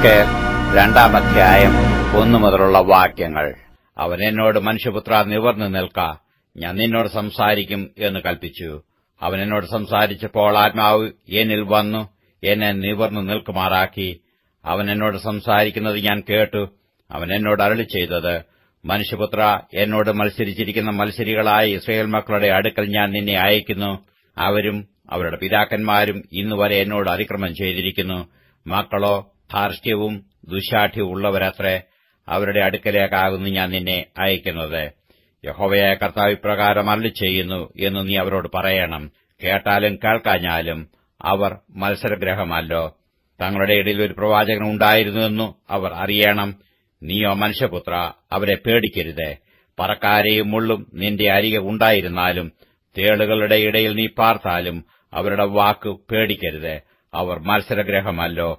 എഹെസ്കേൽ 2-ാം അധ്യായം 1 മുതലുള്ള വാക്യങ്ങൾ. അവൻ എന്നോട്, മനുഷ്യപുത്ര, നിവർന്നു നിൽക്ക, ഞാൻ നിന്നോട് സംസാരിക്കും എന്ന് കൽപ്പിച്ചു. അവൻ എന്നോട് സംസാരിച്ചപ്പോൾ ആത്മാവ് എന്നിൽ വന്നു എന്നെ നിവർന്നു നിൽക്കുമാറാക്കി. അവൻ എന്നോട് സംസാരിക്കുന്നത് ഞാൻ കേട്ടു. അവൻ എന്നോട് അരുളിച്ചെയ്തത്, മനുഷ്യപുത്ര, എന്നോട് മത്സരിച്ചിരിക്കുന്ന മത്സരികളായ യിസ്രായേൽ മക്കളുടെ അടുക്കൽ ഞാൻ നിന്നെ അയക്കുന്നു. അവരും അവരുടെ പിതാക്കന്മാരും ഇന്നുവരെ എന്നോട് അതിക്രമം ചെയ്തിരിക്കുന്നു. മക്കളോ ധാർഷ്ട്യവും ദുശ്ശാഠ്യവും ഉള്ളവരത്രേ. അവരുടെ അടുക്കലേക്കാകുന്നു ഞാൻ നിന്നെ അയക്കുന്നത്. യഹോവയായ കർത്താവ് ഇപ്രകാരം അരുളിച്ചെയ്യുന്നു എന്ന് നീ അവരോട് പറയണം. കേട്ടാലും കേൾക്കാഞ്ഞാലും അവർ മത്സരഗ്രഹമല്ലോ. തങ്ങളുടെ ഇടയിൽ ഒരു പ്രവാചകൻ ഉണ്ടായിരുന്നുവെന്നു അവർ അറിയണം. നീയോ മനുഷ്യപുത്ര, അവരെ പേടിക്കരുത്. പറക്കാരെയും മുള്ളും നിന്റെ അരികെ ഉണ്ടായിരുന്നാലും തേളുകളുടെ ഇടയിൽ നീ പാർത്താലും അവരുടെ വാക്ക് പേടിക്കരുത്. അവർ മത്സരഗ്രഹമല്ലോ.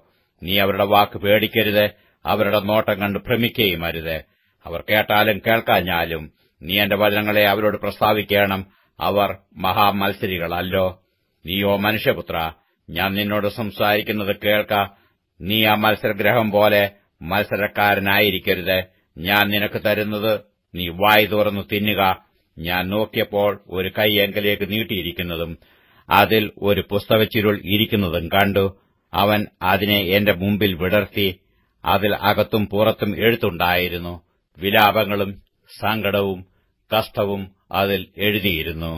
നീ അവരുടെ വാക്ക് പേടിക്കരുത്. അവരുടെ നോട്ടം കണ്ട് ഭ്രമിക്കുകയും അരുത്. അവർ കേട്ടാലും കേൾക്കാഞ്ഞാലും നീ എന്റെ വചനങ്ങളെ അവരോട് പ്രസ്താവിക്കണം. അവർ മഹാമത്സരികളല്ലോ. നീയോ മനുഷ്യപുത്ര, ഞാൻ നിന്നോട് സംസാരിക്കുന്നത് കേൾക്ക. നീ ആ മത്സരഗ്രഹം പോലെ മത്സരക്കാരനായിരിക്കരുത്. ഞാൻ നിനക്ക് തരുന്നത് നീ വായ് തുറന്നു തിന്നുക. ഞാൻ നോക്കിയപ്പോൾ ഒരു കൈ എങ്കലേക്ക് നീട്ടിയിരിക്കുന്നതും അതിൽ ഒരു പുസ്തകച്ചുരുൾ ഇരിക്കുന്നതും കണ്ടു. അവൻ അതിനെ എന്റെ മുമ്പിൽ വിടർത്തി. അതിൽ അകത്തും പുറത്തും എഴുത്തുണ്ടായിരുന്നു. വിലാപങ്ങളും സങ്കടവും കഷ്ടവും അതിൽ എഴുതിയിരുന്നു.